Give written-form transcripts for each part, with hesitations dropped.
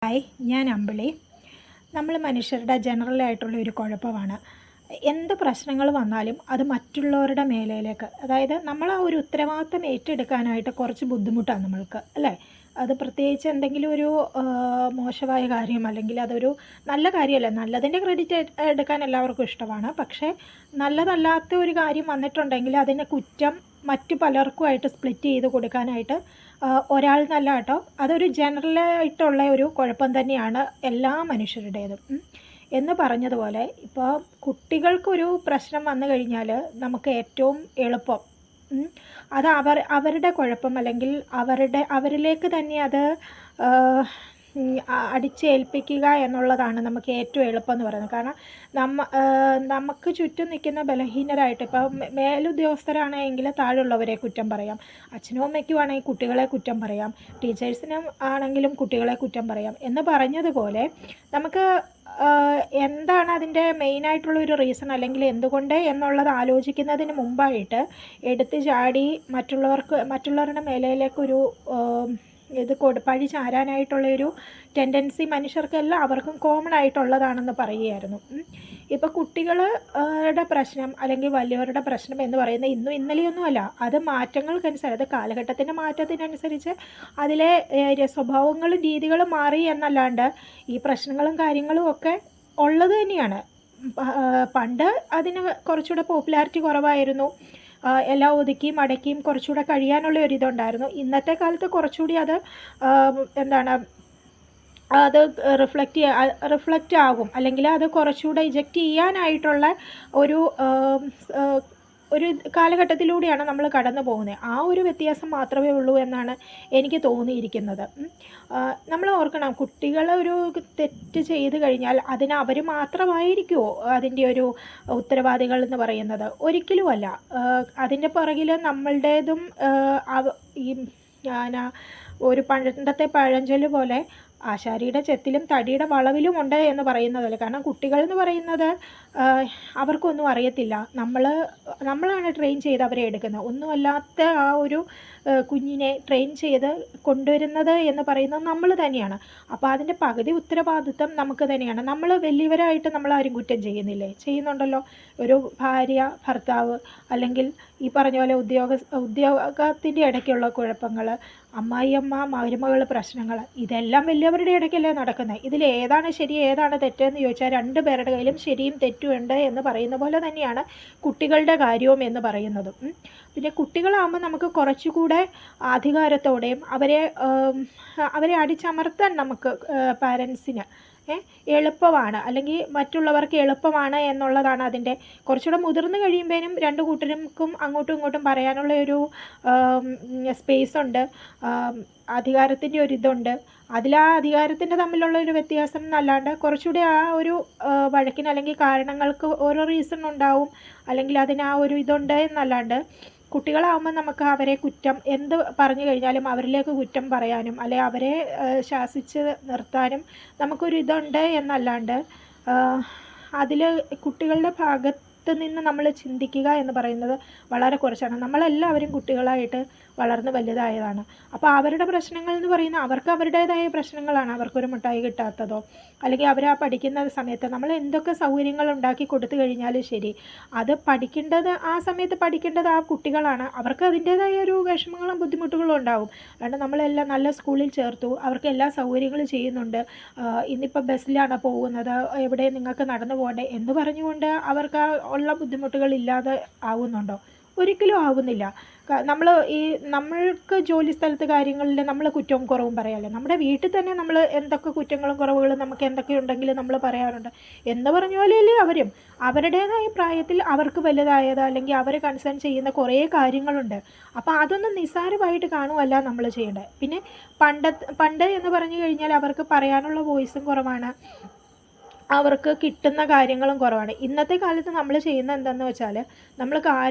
Hi, ഞാൻ അമ്പിളി. നമ്മൾ മനുഷ്യരുടെ ജനറലായിട്ടുള്ള ഒരു കുഴപ്പമാണ്, എന്ത് പ്രശ്നങ്ങൾ വന്നാലും അത് മറ്റുള്ളവരുടെ മേലയിലേക്ക്, അതായത് നമ്മൾ ആ ഒരു ഉത്തരവാദിത്തം ഏറ്റെടുക്കാനായിട്ട് കുറച്ച് ബുദ്ധിമുട്ടാണ് നമ്മൾക്ക്, അല്ലേ? അത് പ്രത്യേകിച്ച് എന്തെങ്കിലും ഒരു മോശമായ കാര്യം, അല്ലെങ്കിൽ അതൊരു നല്ല കാര്യമല്ല. നല്ലതിൻ്റെ ക്രെഡിറ്റ് എടുക്കാൻ എല്ലാവർക്കും ഇഷ്ടമാണ്. പക്ഷേ നല്ലതല്ലാത്ത ഒരു കാര്യം വന്നിട്ടുണ്ടെങ്കിൽ അതിൻ്റെ കുറ്റം മറ്റു പലർക്കുമായിട്ട് സ്പ്ലിറ്റ് ചെയ്ത് കൊടുക്കാനായിട്ട് ഒരാൾ നല്ല കേട്ടോ, അതൊരു ജനറലായിട്ടുള്ള ഒരു കുഴപ്പം തന്നെയാണ് എല്ലാ മനുഷ്യരുടേതും. എന്ന് പറഞ്ഞതുപോലെ ഇപ്പോൾ കുട്ടികൾക്കൊരു പ്രശ്നം വന്നു കഴിഞ്ഞാൽ നമുക്ക് ഏറ്റവും എളുപ്പം അത് അവരുടെ കുഴപ്പം, അല്ലെങ്കിൽ അവരിലേക്ക് തന്നെ അത് അടിച്ചേൽപ്പിക്കുക എന്നുള്ളതാണ് നമുക്ക് ഏറ്റവും എളുപ്പം എന്ന് പറയുന്നത്. കാരണം നമുക്ക് ചുറ്റും നിൽക്കുന്ന ബലഹീനരായിട്ട്, ഇപ്പോൾ മേലുദ്യോഗസ്ഥരാണെങ്കിൽ താഴെയുള്ളവരെ കുറ്റം പറയാം, അച്ഛനും അമ്മയ്ക്കും ആണെങ്കിൽ കുട്ടികളെ കുറ്റം പറയാം, ടീച്ചേഴ്സിനും ആണെങ്കിലും കുട്ടികളെ കുറ്റം പറയാം. എന്ന് പറഞ്ഞതുപോലെ നമുക്ക് എന്താണ് അതിൻ്റെ മെയിനായിട്ടുള്ളൊരു റീസൺ, അല്ലെങ്കിൽ എന്തുകൊണ്ട് എന്നുള്ളത് ആലോചിക്കുന്നതിന് മുമ്പായിട്ട് എടുത്ത് ചാടി മറ്റുള്ളവരുടെ മേലയിലേക്കൊരു പഴി ചാരാനായിട്ടുള്ളൊരു ടെൻഡൻസി മനുഷ്യർക്കെല്ലാം അവർക്കും കോമൺ ആയിട്ടുള്ളതാണെന്ന് പറയുകയായിരുന്നു. ഇപ്പോൾ കുട്ടികളുടെ പ്രശ്നം അല്ലെങ്കിൽ വലിയവരുടെ പ്രശ്നം എന്ന് പറയുന്നത് ഇന്നും ഇന്നലെയൊന്നുമല്ല, അത് മാറ്റങ്ങൾക്കനുസരിച്ച്, അത് കാലഘട്ടത്തിൻ്റെ മാറ്റത്തിനനുസരിച്ച് അതിലെ സ്വഭാവങ്ങളും രീതികളും മാറി എന്നല്ലാണ്ട് ഈ പ്രശ്നങ്ങളും കാര്യങ്ങളും ഒക്കെ ഉള്ളത് തന്നെയാണ്. പണ്ട് അതിന് കുറച്ചുകൂടെ പോപ്പുലാരിറ്റി കുറവായിരുന്നു, എല്ലാം ഒതുക്കിയും അടക്കിയും കുറച്ചുകൂടെ കഴിയാനുള്ള ഒരിതുണ്ടായിരുന്നു. ഇന്നത്തെ കാലത്ത് കുറച്ചുകൂടി അത് എന്താണ് അത് റിഫ്ലക്റ്റ് ആകും, അല്ലെങ്കിൽ അത് കുറച്ചുകൂടെ ഇജക്റ്റ് ചെയ്യാനായിട്ടുള്ള ഒരു ഒരു കാലഘട്ടത്തിലൂടെയാണ് നമ്മൾ കടന്നു പോകുന്നത്. ആ ഒരു വ്യത്യാസം മാത്രമേ ഉള്ളൂ എന്നാണ് എനിക്ക് തോന്നിയിരിക്കുന്നത്. നമ്മൾ ഓർക്കണം, കുട്ടികൾ ഒരു തെറ്റ് ചെയ്ത് കഴിഞ്ഞാൽ അതിന് അവർ മാത്രമായിരിക്കുമോ അതിൻ്റെ ഒരു ഉത്തരവാദികൾ എന്ന് പറയുന്നത്? ഒരിക്കലുമല്ല. അതിൻ്റെ പുറകിൽ നമ്മളുടേതും ഈ ഒരു പണ്ടത്തെ പഴഞ്ചൊല്ല് പോലെ ആശാരിയുടെ ചെത്തിലും തടിയുടെ വളവിലുമുണ്ട് എന്ന് പറയുന്നതല്ലേ. കാരണം കുട്ടികൾ എന്ന് പറയുന്നത് അവർക്കൊന്നും അറിയത്തില്ല, നമ്മളാണ് ട്രെയിൻ ചെയ്ത് അവരെ എടുക്കുന്നത്. ഒന്നുമല്ലാത്ത ആ ഒരു കുഞ്ഞിനെ ട്രെയിൻ ചെയ്ത് കൊണ്ടുവരുന്നത് എന്ന് പറയുന്നത് നമ്മൾ തന്നെയാണ്. അപ്പോൾ അതിൻ്റെ പകുതി ഉത്തരവാദിത്വം നമുക്ക് തന്നെയാണ്. നമ്മൾ വലിയവരായിട്ട് നമ്മളാരും കുറ്റം ചെയ്യുന്നില്ലേ? ചെയ്യുന്നുണ്ടല്ലോ. ഒരു ഭാര്യ ഭർത്താവ്, അല്ലെങ്കിൽ ഈ പറഞ്ഞ പോലെ ഉദ്യോഗത്തിൻ്റെ ഇടയ്ക്കുള്ള കുഴപ്പങ്ങൾ, അമ്മായിയമ്മ മരുമകൾ പ്രശ്നങ്ങൾ, ഇതെല്ലാം വലിയവരുടെ ഇടയ്ക്കല്ലേ നടക്കുന്നത്. ഇതിൽ ഏതാണ് ശരി ഏതാണ് തെറ്റെന്ന് ചോദിച്ചാൽ രണ്ട് പേരുടെ കയ്യിലും ശരിയും തെറ്റും ഉണ്ട് എന്ന് പറയുന്ന പോലെ തന്നെയാണ് കുട്ടികളുടെ കാര്യവും എന്ന് പറയുന്നതും. പിന്നെ കുട്ടികളാകുമ്പോൾ നമുക്ക് കുറച്ചുകൂടെ അധികാരത്തോടെയും അവരെ അടിച്ചമർത്താൻ നമുക്ക് പാരൻസിന് എളുപ്പമാണ്, അല്ലെങ്കിൽ മറ്റുള്ളവർക്ക് എളുപ്പമാണ് എന്നുള്ളതാണ് അതിൻ്റെ. കുറച്ചുകൂടെ മുതിർന്നു കഴിയുമ്പോഴും രണ്ട് കൂട്ടർക്കും അങ്ങോട്ടും ഇങ്ങോട്ടും പറയാനുള്ള ഒരു സ്പേസ് ഉണ്ട്, അധികാരത്തിൻ്റെ ഒരിതുണ്ട്. ആ അധികാരത്തിൻ്റെ തമ്മിലുള്ള ഒരു വ്യത്യാസം എന്നല്ലാണ്ട് കുറച്ചുകൂടി ആ ഒരു വഴക്കിന് അല്ലെങ്കിൽ കാരണങ്ങൾക്ക് ഓരോ റീസൺ ഉണ്ടാവും, അല്ലെങ്കിൽ അതിന് ആ ഒരു ഇതുണ്ട് എന്നല്ലാണ്ട് കുട്ടികളാകുമ്പോൾ നമുക്ക് അവരെ കുറ്റം എന്ത് പറഞ്ഞു കഴിഞ്ഞാലും അവരിലേക്ക് കുറ്റം പറയാനും അല്ലെങ്കിൽ അവരെ ശാസിച്ച് നിർത്താനും നമുക്കൊരു ഇതുണ്ട് എന്നല്ലാണ്ട് അതിൽ കുട്ടികളുടെ ഭാഗത്ത് നിന്ന് നമ്മൾ ചിന്തിക്കുക എന്ന് പറയുന്നത് വളരെ കുറച്ചാണ്. നമ്മളെല്ലാവരും കുട്ടികളായിട്ട് വളർന്ന് വലുതായതാണ്. അപ്പോൾ അവരുടെ പ്രശ്നങ്ങൾ എന്ന് പറയുന്നത് അവർക്ക് അവരുടേതായ പ്രശ്നങ്ങളാണ്. അവർക്കൊരു മിഠായി കിട്ടാത്തതോ, അല്ലെങ്കിൽ അവർ ആ പഠിക്കുന്ന സമയത്ത് നമ്മൾ എന്തൊക്കെ സൗകര്യങ്ങൾ ഉണ്ടാക്കി കൊടുത്തു കഴിഞ്ഞാലും ശരി, അത് ആ സമയത്ത് പഠിക്കേണ്ടത് ആ കുട്ടികളാണ്. അവർക്ക് അതിൻ്റേതായ ഒരു വിഷമങ്ങളും ബുദ്ധിമുട്ടുകളും ഉണ്ടാവും. അതുകൊണ്ട് നമ്മളെല്ലാം നല്ല സ്കൂളിൽ ചേർത്തു, അവർക്ക് എല്ലാ സൗകര്യങ്ങളും ചെയ്യുന്നുണ്ട്, ഇന്നിപ്പോൾ ബസ്സിലാണ് പോകുന്നത്, എവിടെ നിങ്ങൾക്ക് നടന്നു പോകണ്ടേ എന്ന് പറഞ്ഞുകൊണ്ട് അവർക്ക് ഉള്ള ബുദ്ധിമുട്ടുകൾ ഇല്ലാതെ ആവുന്നുണ്ടോ? ഒരിക്കലും ആവുന്നില്ല. നമ്മൾക്ക് ജോലി സ്ഥലത്ത് കാര്യങ്ങളിൽ നമ്മൾ കുറ്റവും കുറവും പറയാമല്ലോ. നമ്മുടെ വീട്ടിൽ തന്നെ നമ്മൾ എന്തൊക്കെ കുറ്റങ്ങളും കുറവുകളും നമുക്ക് എന്തൊക്കെ ഉണ്ടെങ്കിലും നമ്മൾ പറയാറുണ്ട്. എന്ന് പറഞ്ഞ പോലെയല്ലേ അവരും അവരുടേതായ പ്രായത്തിൽ അവർക്ക് വലുതായത്, അല്ലെങ്കിൽ അവർ കൺസേൺ ചെയ്യുന്ന കുറേ കാര്യങ്ങളുണ്ട്. അപ്പോൾ അതൊന്നും നിസ്സാരമായിട്ട് കാണുമല്ല നമ്മൾ ചെയ്യേണ്ടത്. പിന്നെ പണ്ട് എന്ന് പറഞ്ഞു കഴിഞ്ഞാൽ അവർക്ക് പറയാനുള്ള വോയിസും കുറവാണ്, അവർക്ക് കിട്ടുന്ന കാര്യങ്ങളും കുറവാണ്. ഇന്നത്തെ കാലത്ത് നമ്മൾ ചെയ്യുന്ന എന്താണെന്ന് വെച്ചാൽ, നമ്മൾ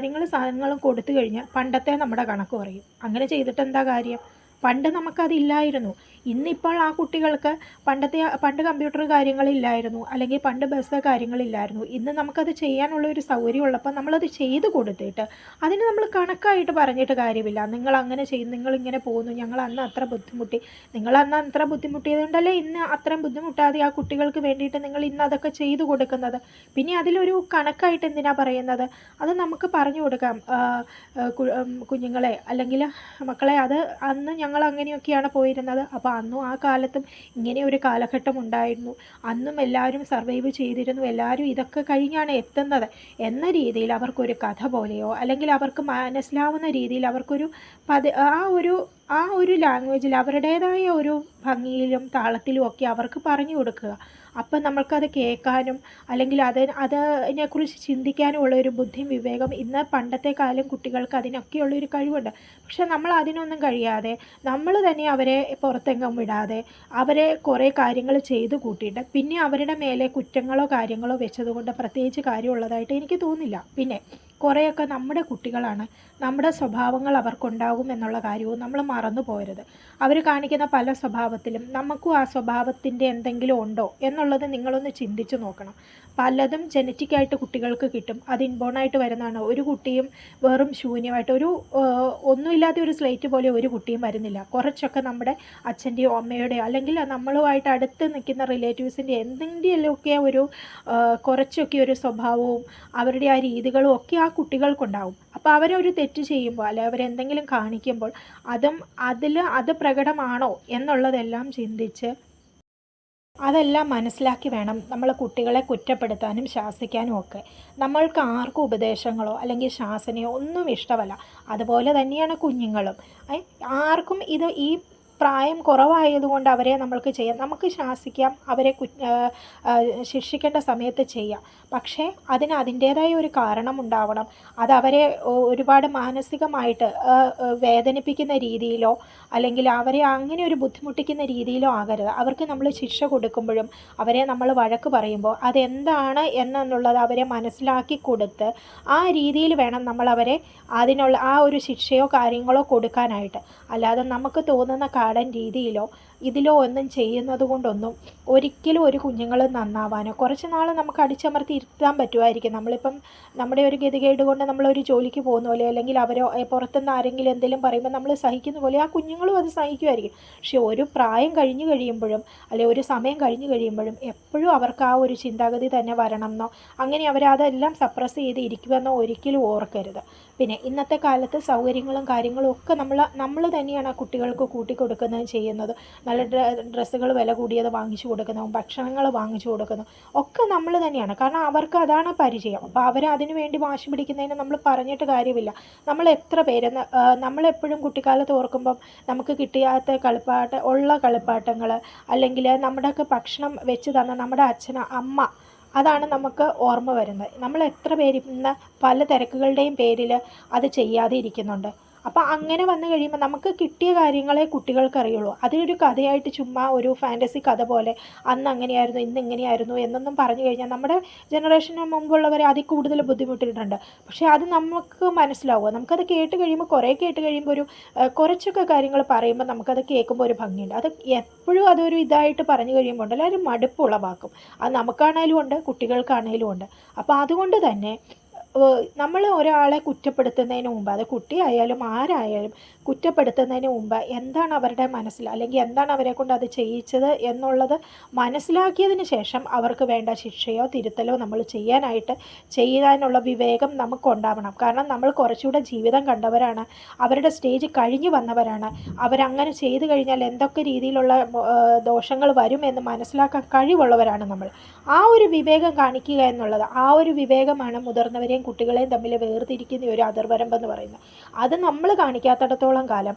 സാധനങ്ങളും കൊടുത്തു കഴിഞ്ഞാൽ പണ്ടത്തെ നമ്മുടെ കണക്ക് പറയും. അങ്ങനെ ചെയ്തിട്ട് എന്താ കാര്യം? പണ്ട് നമുക്കതില്ലായിരുന്നു. ഇന്നിപ്പോൾ ആ കുട്ടികൾക്ക് പണ്ട് കമ്പ്യൂട്ടർ കാര്യങ്ങളില്ലായിരുന്നു, അല്ലെങ്കിൽ പണ്ട് ബസ് കാര്യങ്ങളില്ലായിരുന്നു. ഇന്ന് നമുക്കത് ചെയ്യാനുള്ള ഒരു സൗകര്യം ഉള്ളപ്പോൾ നമ്മളത് ചെയ്ത് കൊടുത്തിട്ട് അതിന് നമ്മൾ കണക്കായിട്ട് പറഞ്ഞിട്ട് കാര്യമില്ല. നിങ്ങൾ അങ്ങനെ ചെയ്യും, നിങ്ങളിങ്ങനെ പോകുന്നു, ഞങ്ങൾ അന്ന് അത്ര ബുദ്ധിമുട്ടി. നിങ്ങൾ അന്ന് അത്ര ബുദ്ധിമുട്ടിയത് കൊണ്ടല്ലേ ഇന്ന് അത്രയും ബുദ്ധിമുട്ടാതെ ആ കുട്ടികൾക്ക് വേണ്ടിയിട്ട് നിങ്ങൾ ഇന്ന് അതൊക്കെ ചെയ്തു കൊടുക്കുന്നത്. പിന്നെ അതിലൊരു കണക്കായിട്ട് എന്തിനാ പറയുന്നത്? അത് നമുക്ക് പറഞ്ഞു കൊടുക്കാം, കുഞ്ഞുങ്ങളെ അല്ലെങ്കിൽ മക്കളെ, അത് അന്ന് ഞങ്ങൾ അങ്ങനെയൊക്കെയാണ് പോയിരുന്നത്. അപ്പോൾ അന്നും ആ കാലത്തും ഇങ്ങനെ ഒരു കാലഘട്ടം ഉണ്ടായിരുന്നു, അന്നും എല്ലാവരും സർവൈവ് ചെയ്തിരുന്നു, എല്ലാവരും ഇതൊക്കെ കഴിഞ്ഞാണ് എത്തുന്നത് എന്ന രീതിയിൽ അവർക്കൊരു കഥ പോലെയോ അല്ലെങ്കിൽ അവർക്ക് മനസ്സിലാവുന്ന രീതിയിൽ അവർക്കൊരു ആ ഒരു ലാംഗ്വേജിൽ അവരുടേതായ ഒരു ഭംഗിയിലും താളത്തിലും ഒക്കെ അവർക്ക് പറഞ്ഞു കൊടുക്കുക. അപ്പം നമ്മൾക്കത് കേൾക്കാനും അല്ലെങ്കിൽ അതിനെക്കുറിച്ച് ചിന്തിക്കാനും ഉള്ളൊരു ബുദ്ധിയും വിവേകം ഇന്ന് പണ്ടത്തെ കാലം കുട്ടികൾക്ക് അതിനൊക്കെയുള്ളൊരു കഴിവുണ്ട്. പക്ഷെ നമ്മൾ അതിനൊന്നും കഴിയാതെ നമ്മൾ തന്നെ അവരെ പുറത്തെങ്ങും വിടാതെ അവരെ കുറേ കാര്യങ്ങൾ ചെയ്തു കൂട്ടിയിട്ട് പിന്നെ അവരുടെ മേലെ കുറ്റങ്ങളോ കാര്യങ്ങളോ വെച്ചതുകൊണ്ട് പ്രത്യേകിച്ച് കാര്യമുള്ളതായിട്ട് എനിക്ക് തോന്നില്ല. പിന്നെ കുറേയൊക്കെ നമ്മുടെ കുട്ടികളാണ്, നമ്മുടെ സ്വഭാവങ്ങൾ അവർക്കുണ്ടാകും എന്നുള്ള കാര്യവും നമ്മൾ മറന്നു പോകരുത്. അവർ കാണിക്കുന്ന പല സ്വഭാവത്തിലും നമുക്കും ആ സ്വഭാവത്തിൻ്റെ എന്തെങ്കിലും ഉണ്ടോ എന്നുള്ളത് നിങ്ങളൊന്ന് ചിന്തിച്ച് നോക്കണം. പലതും ജനറ്റിക്കായിട്ട് കുട്ടികൾക്ക് കിട്ടും, അത് ഇൻബോണായിട്ട് വരുന്നതാണ്. ഒരു കുട്ടിയും വെറും ശൂന്യമായിട്ട് ഒന്നുമില്ലാത്ത ഒരു സ്ലേറ്റ് പോലെ ഒരു കുട്ടിയും വരുന്നില്ല. കുറച്ചൊക്കെ നമ്മുടെ അച്ഛൻ്റെയോ അമ്മയുടെയോ അല്ലെങ്കിൽ നമ്മളുമായിട്ട് അടുത്ത് നിൽക്കുന്ന റിലേറ്റീവ്സിൻ്റെ എന്തെങ്കിലുമൊക്കെ കുറച്ചൊക്കെ ഒരു സ്വഭാവവും അവരുടെ ആ രീതികളും ഒക്കെ ആ കുട്ടികൾക്കുണ്ടാവും. അപ്പോൾ അവരൊരു തെറ്റ് ചെയ്യുമ്പോൾ അല്ലെങ്കിൽ അവരെന്തെങ്കിലും കാണിക്കുമ്പോൾ അത് പ്രകടമാണോ എന്നുള്ളതെല്ലാം ചിന്തിച്ച് അതെല്ലാം മനസ്സിലാക്കി വേണം നമ്മൾ കുട്ടികളെ കുറ്റപ്പെടുത്താനും ശാസിക്കാനും ഒക്കെ. നമ്മൾക്ക് ആർക്കും ഉപദേശങ്ങളോ അല്ലെങ്കിൽ ശാസനയോ ഒന്നും ഇഷ്ടമല്ല. അതുപോലെ തന്നെയാണ് കുഞ്ഞുങ്ങളും. ആർക്കും ഈ പ്രായം കുറവായതുകൊണ്ട് അവരെ നമ്മൾക്ക് ചെയ്യാം, നമുക്ക് ശാസിക്കാം, അവരെ ശിക്ഷിക്കേണ്ട സമയത്ത് ചെയ്യാം. പക്ഷേ അതിന് അതിൻ്റേതായ ഒരു കാരണമുണ്ടാവണം. അതവരെ ഒരുപാട് മാനസികമായിട്ട് വേദനിപ്പിക്കുന്ന രീതിയിലോ അല്ലെങ്കിൽ അവരെ അങ്ങനെ ഒരു ബുദ്ധിമുട്ടിക്കുന്ന രീതിയിലോ ആകരുത്. അവർക്ക് നമ്മൾ ശിക്ഷ കൊടുക്കുമ്പോഴും അവരെ നമ്മൾ വഴക്ക് പറയുമ്പോൾ അതെന്താണ് എന്നുള്ളത് അവരെ മനസ്സിലാക്കി കൊടുത്ത് ആ രീതിയിൽ വേണം നമ്മളവരെ അതിനുള്ള ആ ഒരു ശിക്ഷയോ കാര്യങ്ങളോ കൊടുക്കാനായിട്ട്. അല്ലാതെ നമുക്ക് തോന്നുന്ന കാടൻ രീതിയിലോ ഇതിലോ ഒന്നും ചെയ്യുന്നത് കൊണ്ടൊന്നും ഒരിക്കലും ഒരു കുഞ്ഞുങ്ങൾ നന്നാവാനോ കുറച്ച് നാൾ നമുക്ക് അടിച്ചമർത്തി ഇരുത്താൻ പറ്റുമായിരിക്കും. നമ്മളിപ്പം നമ്മുടെ ഒരു ഗതികേട് കൊണ്ട് നമ്മളൊരു ജോലിക്ക് പോകുന്ന പോലെ അല്ലെങ്കിൽ അവരോ പുറത്തുനിന്ന് ആരെങ്കിലും എന്തെങ്കിലും പറയുമ്പോൾ നമ്മൾ സഹിക്കുന്ന പോലെ ആ കുഞ്ഞുങ്ങളും അത് സഹിക്കുമായിരിക്കും. പക്ഷെ ഒരു പ്രായം കഴിഞ്ഞ് കഴിയുമ്പോഴും അല്ലെങ്കിൽ ഒരു സമയം കഴിഞ്ഞ് കഴിയുമ്പോഴും എപ്പോഴും അവർക്ക് ആ ഒരു ചിന്താഗതി തന്നെ വരണം എന്നോ അങ്ങനെ അവരതെല്ലാം സപ്രസ് ചെയ്ത് ഇരിക്കുമെന്നോ ഒരിക്കലും ഓർക്കരുത്. പിന്നെ ഇന്നത്തെ കാലത്ത് സൗകര്യങ്ങളും കാര്യങ്ങളും ഒക്കെ നമ്മൾ തന്നെയാണ് ആ കുട്ടികൾക്ക് കൂട്ടിക്കൊടുക്കുന്നതും ചെയ്യുന്നത്. നല്ല ഡ്രസ്സുകൾ വില കൂടിയത് വാങ്ങിച്ചു കൊടുക്കുന്നതും ഭക്ഷണങ്ങൾ വാങ്ങിച്ചു കൊടുക്കുന്നതും ഒക്കെ നമ്മൾ തന്നെയാണ്. കാരണം അവർക്ക് അതാണ് പരിചയം. അപ്പോൾ അതിനു വേണ്ടി വാശി പിടിക്കുന്നതിന് നമ്മൾ പറഞ്ഞിട്ട് കാര്യമില്ല. നമ്മൾ എത്ര പേര് നമ്മളെപ്പോഴും കുട്ടിക്കാലത്ത് ഓർക്കുമ്പം നമുക്ക് കിട്ടിയാത്ത കളിപ്പാട്ടങ്ങൾ അല്ലെങ്കിൽ നമ്മുടെയൊക്കെ ഭക്ഷണം വെച്ച് തന്ന നമ്മുടെ അമ്മ, അതാണ് നമുക്ക് ഓർമ്മ വരുന്നത്. നമ്മൾ എത്ര പേര് ഇന്ന് പല തിരക്കുകളുടെയും പേരിൽ അത് ചെയ്യാതെ ഇരിക്കുന്നുണ്ട്. അപ്പോൾ അങ്ങനെ വന്നു കഴിയുമ്പോൾ നമുക്ക് കിട്ടിയ കാര്യങ്ങളെ കുട്ടികൾക്ക് അറിയുള്ളൂ. അതൊരു കഥയായിട്ട് ചുമ്മാ ഒരു ഫാൻറ്റസി കഥ പോലെ അന്ന് അങ്ങനെയായിരുന്നു ഇന്ന് ഇങ്ങനെയായിരുന്നു എന്നൊന്നും പറഞ്ഞു കഴിഞ്ഞാൽ നമ്മുടെ ജനറേഷന് മുമ്പുള്ളവരെ അതിൽ കൂടുതൽ ബുദ്ധിമുട്ടിയിട്ടുണ്ട്. പക്ഷേ അത് നമുക്ക് മനസ്സിലാവുക. നമുക്കത് കേട്ട് കഴിയുമ്പോൾ കുറേ കേട്ട് കഴിയുമ്പോൾ കുറച്ചൊക്കെ കാര്യങ്ങൾ പറയുമ്പോൾ നമുക്കത് കേൾക്കുമ്പോൾ ഒരു ഭംഗിയുണ്ട്. അത് എപ്പോഴും അതൊരു ഇതായിട്ട് പറഞ്ഞു കഴിയുമ്പോൾ ഉണ്ടല്ലോ ഒരു മടുപ്പ് ഉളവാക്കും. അത് നമുക്കാണേലും ഉണ്ട്, കുട്ടികൾക്കാണേലും ഉണ്ട്. അപ്പോൾ അതുകൊണ്ട് തന്നെ നമ്മൾ ഒരാളെ കുറ്റപ്പെടുത്തുന്നതിന് മുമ്പ്, അത് കുട്ടിയായാലും ആരായാലും കുറ്റപ്പെടുത്തുന്നതിന് മുമ്പ് എന്താണ് അവരുടെ മനസ്സിൽ അല്ലെങ്കിൽ എന്താണ് അവരെ കൊണ്ട് അത് ചെയ്യിച്ചത് എന്നുള്ളത് മനസ്സിലാക്കിയതിന് ശേഷം അവർക്ക് വേണ്ട ശിക്ഷയോ തിരുത്തലോ നമ്മൾ ചെയ്യാനുള്ള വിവേകം നമുക്കുണ്ടാവണം. കാരണം നമ്മൾ കുറച്ചുകൂടെ ജീവിതം കണ്ടവരാണ്, അവരുടെ സ്റ്റേജ് കഴിഞ്ഞു വന്നവരാണ്. അവരങ്ങനെ ചെയ്തു കഴിഞ്ഞാൽ എന്തൊക്കെ രീതിയിലുള്ള ദോഷങ്ങൾ വരുമെന്ന് മനസ്സിലാക്കാൻ കഴിവുള്ളവരാണ് നമ്മൾ. ആ ഒരു വിവേകം കാണിക്കുക എന്നുള്ളത്, ആ ഒരു വിവേകമാണ് മുതിർന്നവരെയും കുട്ടികളെയും തമ്മിൽ വേർതിരിക്കുന്ന ഒരു അതിർവരമ്പെന്ന് പറയുന്നത്. അത് നമ്മൾ കാണിക്കാത്തിടത്തോളം കാലം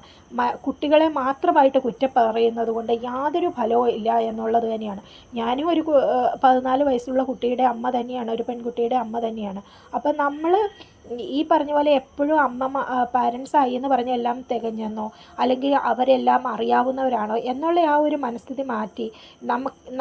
കുട്ടികളെ മാത്രമായിട്ട് കുറ്റം പറയുന്നത് കൊണ്ട് യാതൊരു ഫലവും ഇല്ല എന്നുള്ളത് തന്നെയാണ്. ഞാനും ഒരു 14 വയസ്സുള്ള കുട്ടിയുടെ അമ്മ തന്നെയാണ്, ഒരു പെൺകുട്ടിയുടെ അമ്മ തന്നെയാണ്. അപ്പം നമ്മൾ ഈ പറഞ്ഞ പോലെ എപ്പോഴും പാരൻസായി എന്ന് പറഞ്ഞ് എല്ലാം തികഞ്ഞെന്നോ അല്ലെങ്കിൽ അവരെല്ലാം അറിയാവുന്നവരാണോ എന്നുള്ള ആ ഒരു മനസ്ഥിതി മാറ്റി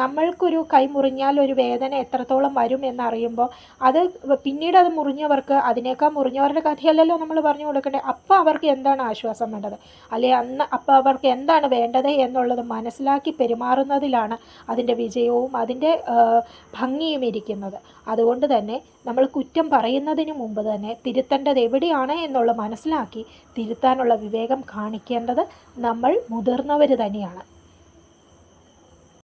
നമ്മൾക്കൊരു കൈ മുറിഞ്ഞാൽ ഒരു വേദന എത്രത്തോളം വരും എന്നറിയുമ്പോൾ അത് പിന്നീട് അത് മുറിഞ്ഞവർക്ക് അതിനേക്കാൾ മുറിഞ്ഞവരുടെ കഥയല്ലല്ലോ നമ്മൾ പറഞ്ഞു കൊടുക്കേണ്ടത്. അപ്പോൾ അവർക്ക് എന്താണ് ആശ്വാസം വേണ്ടത്, അല്ലെ അപ്പോൾ അവർക്ക് എന്താണ് വേണ്ടത് എന്നുള്ളത് മനസ്സിലാക്കി പെരുമാറുന്നതിലാണ് അതിൻ്റെ വിജയവും അതിൻ്റെ ഭംഗിയും ഇരിക്കുന്നത്. അതുകൊണ്ട് തന്നെ നമ്മൾ കുറ്റം പറയുന്നതിന് മുമ്പ് തന്നെ തിരുത്തേണ്ടത് എവിടെയാണ് എന്നുള്ളത് മനസ്സിലാക്കി തിരുത്താനുള്ള വിവേകം കാണിക്കേണ്ടത് നമ്മൾ മുതിർന്നവർ തന്നെയാണ്.